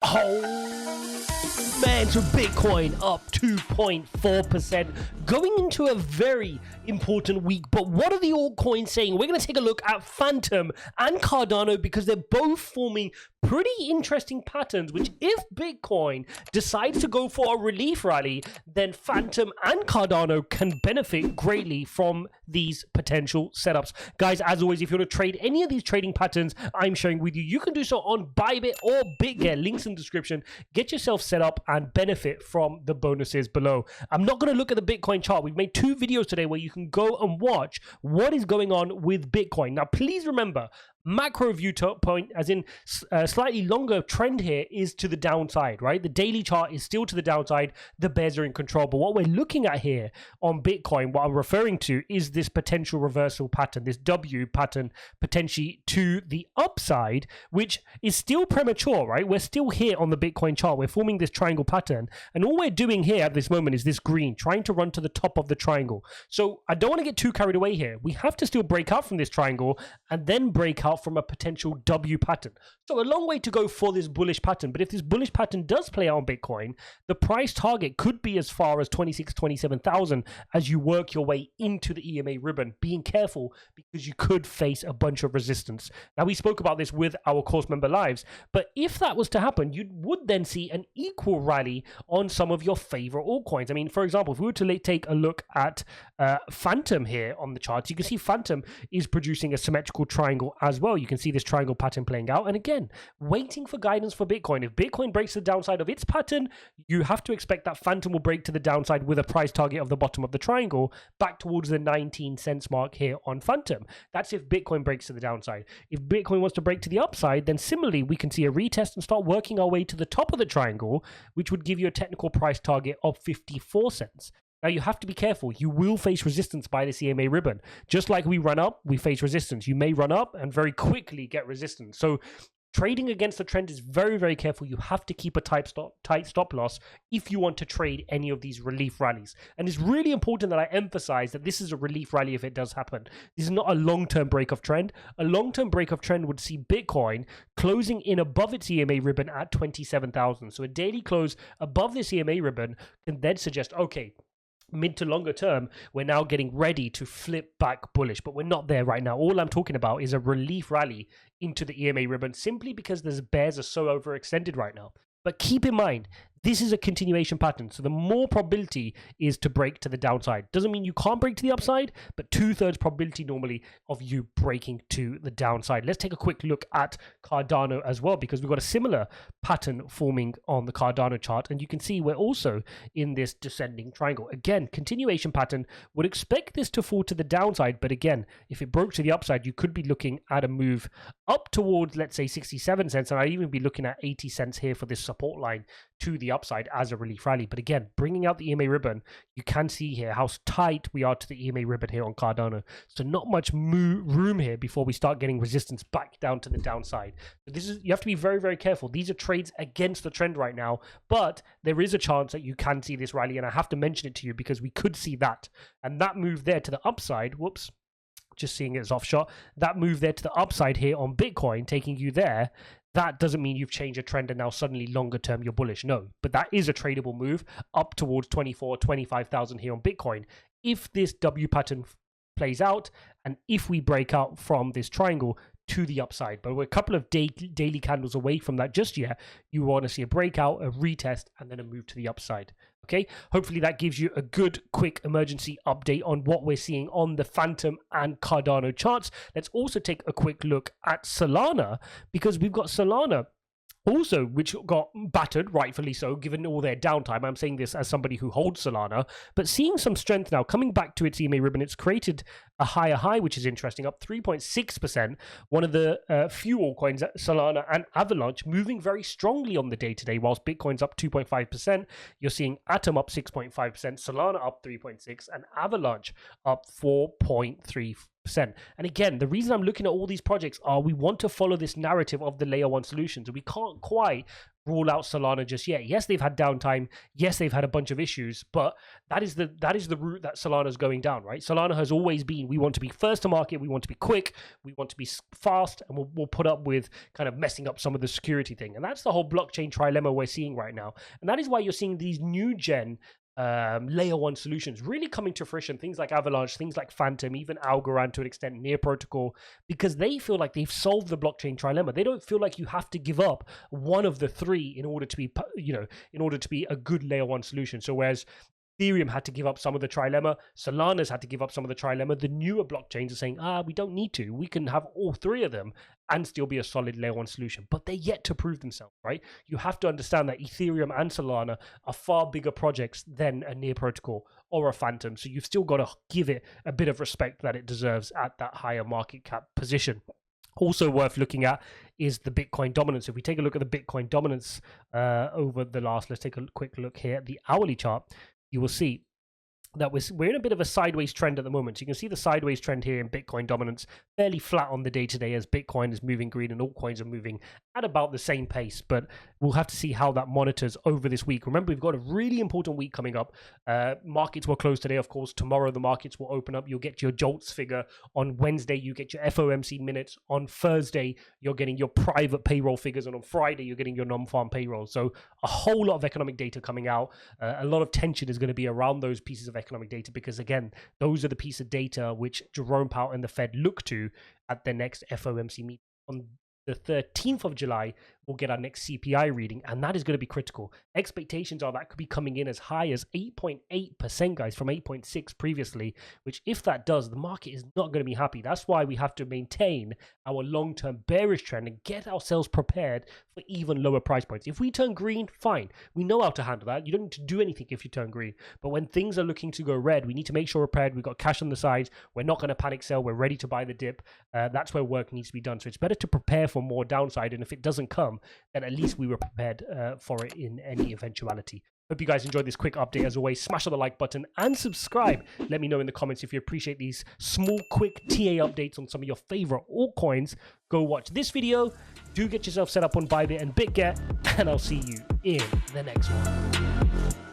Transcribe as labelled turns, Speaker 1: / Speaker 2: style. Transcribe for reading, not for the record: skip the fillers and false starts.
Speaker 1: Oh man, so Bitcoin up 2.4%, going into a very important week. But what are the altcoins saying? We're going to take a look at Fantom and Cardano because they're both forming pretty interesting patterns, which if Bitcoin decides to go for a relief rally, then Fantom and Cardano can benefit greatly from these potential setups. Guys, as always, if you want to trade any of these trading patterns I'm sharing with you, you can do so on BYBIT or BitGet, links in the description. Get yourself set up and benefit from the bonuses below. I'm not going to look at the Bitcoin chart. We've made 2 videos today where you can go and watch what is going on with Bitcoin. Now, please remember, macro view point, as in a slightly longer trend here, is to the downside, right? The daily chart is still to the downside. The bears are in control. But what we're looking at here on Bitcoin, what I'm referring to, is this potential reversal pattern, this W pattern potentially to the upside, which is still premature, right? We're still here on the Bitcoin chart. We're forming this triangle pattern. And all we're doing here at this moment is this green, trying to run to the top of the triangle. So I don't want to get too carried away here. We have to still break out from this triangle and then break out from a potential W pattern. So a long way to go for this bullish pattern. But if this bullish pattern does play out on Bitcoin, the price target could be as far as 26, 27,000 as you work your way into the EMA ribbon. Being careful because you could face a bunch of resistance. Now, we spoke about this with our course member lives, but if that was to happen, you would then see an equal rally on some of your favorite altcoins. I mean, for example, if we were to take a look at Fantom here on the charts, you can see Fantom is producing a symmetrical triangle as well. You can see this triangle pattern playing out. And again, waiting for guidance for Bitcoin. If Bitcoin breaks the downside of its pattern, you have to expect that Fantom will break to the downside with a price target of the bottom of the triangle back towards the 19 cents mark here on Fantom. That's if Bitcoin breaks to the downside. If Bitcoin wants to break to the upside, then similarly, we can see a retest and start working our way to the top of the triangle, which would give you a technical price target of 54 cents. Now, you have to be careful. You will face resistance by this EMA ribbon. Just like we run up, we face resistance. You may run up and very quickly get resistance. So trading against the trend is very, very careful. You have to keep a tight stop loss if you want to trade any of these relief rallies. And it's really important that I emphasize that this is a relief rally if it does happen. This is not a long-term break of trend. A long-term break of trend would see Bitcoin closing in above its EMA ribbon at 27,000. So a daily close above this EMA ribbon can then suggest, okay, mid to longer term, we're now getting ready to flip back bullish, but we're not there right now. All I'm talking about is a relief rally into the EMA ribbon simply because the bears are so overextended right now. But keep in mind, this is a continuation pattern. So the more probability is to break to the downside. Doesn't mean you can't break to the upside, but 2/3 probability normally of you breaking to the downside. Let's take a quick look at Cardano as well, because we've got a similar pattern forming on the Cardano chart. And you can see we're also in this descending triangle. Again, continuation pattern. Would expect this to fall to the downside. But again, if it broke to the upside, you could be looking at a move up towards, let's say, 67 cents. And I'd even be looking at 80 cents here for this support line to the upside as a relief rally. But again, bringing out the EMA ribbon, you can see here how tight we are to the EMA ribbon here on Cardano. So not much room here before we start getting resistance back down to the downside. So this is, you have to be very, very careful. These are trades against the trend right now, but there is a chance that you can see this rally. And I have to mention it to you because we could see that. And that move there to the upside, whoops, just seeing it as off shot, that move there to the upside here on Bitcoin, taking you there, that doesn't mean you've changed a trend and now suddenly longer term you're bullish. No, but that is a tradable move up towards 24, 25,000 here on Bitcoin. If this W pattern plays out and if we break out from this triangle to the upside, but we're a couple of daily candles away from that just yet. You want to see a breakout, a retest, and then a move to the upside. Okay, hopefully that gives you a good quick emergency update on what we're seeing on the Fantom and Cardano charts. Let's also take a quick look at Solana, because we've got Solana also, which got battered, rightfully so, given all their downtime. I'm saying this as somebody who holds Solana, but seeing some strength now, coming back to its EMA ribbon. It's created a higher high, which is interesting, up 3.6%. One of the few altcoins, Solana and Avalanche, moving very strongly on the day-to-day, whilst Bitcoin's up 2.5%. You're seeing Atom up 6.5%, Solana up 3.6%, and Avalanche up 4.3%. And again, the reason I'm looking at all these projects are we want to follow this narrative of the layer one solutions. We can't quite rule out Solana just yet. Yes, they've had downtime. Yes, they've had a bunch of issues, but that is the route that Solana's going down, right? Solana has always been, we want to be first to market, we want to be quick, we want to be fast, and we'll put up with kind of messing up some of the security thing. And that's the whole blockchain trilemma we're seeing right now. And that is why you're seeing these new gen layer one solutions really coming to fruition, things like Avalanche, things like Fantom, even Algorand to an extent, Near Protocol, because they feel like they've solved the blockchain trilemma. They don't feel like you have to give up one of the three in order to be, in order to be a good layer one solution. So whereas Ethereum had to give up some of the trilemma, Solana's had to give up some of the trilemma, the newer blockchains are saying, we don't need to. We can have all three of them and still be a solid layer one solution. But they're yet to prove themselves, right? You have to understand that Ethereum and Solana are far bigger projects than a Near Protocol or a Fantom. So you've still got to give it a bit of respect that it deserves at that higher market cap position. Also worth looking at is the Bitcoin dominance. If we take a look at the Bitcoin dominance over the last, let's take a quick look here at the hourly chart. You will see that we're in a bit of a sideways trend at the moment. So you can see the sideways trend here in Bitcoin dominance, fairly flat on the day-to-day as Bitcoin is moving green and altcoins are moving at about the same pace. But we'll have to see how that monitors over this week. Remember, we've got a really important week coming up. Markets will close today, of course. Tomorrow, the markets will open up. You'll get your JOLTS figure. On Wednesday, you get your FOMC minutes. On Thursday, you're getting your private payroll figures. And on Friday, you're getting your non-farm payroll. So a whole lot of economic data coming out. A lot of tension is going to be around those pieces of economic data because, again, those are the piece of data which Jerome Powell and the Fed look to at their next FOMC meeting. On the 13th of July, we'll get our next CPI reading, and that is going to be critical. Expectations are that could be coming in as high as 8.8%, guys, from 8.6 previously, which if that does, the market is not going to be happy. That's why we have to maintain our long-term bearish trend and get ourselves prepared for even lower price points. If we turn green, fine. We know how to handle that. You don't need to do anything if you turn green. But when things are looking to go red, we need to make sure we're prepared. We've got cash on the sides. We're not going to panic sell. We're ready to buy the dip. That's where work needs to be done. So it's better to prepare for more downside. And if it doesn't come, then at least we were prepared for it in any eventuality. Hope you guys enjoyed this quick update. As always, smash on the like button and subscribe. Let me know in the comments if you appreciate these small, quick TA updates on some of your favorite altcoins. Go watch this video. Do get yourself set up on BYBIT and BitGet, and I'll see you in the next one.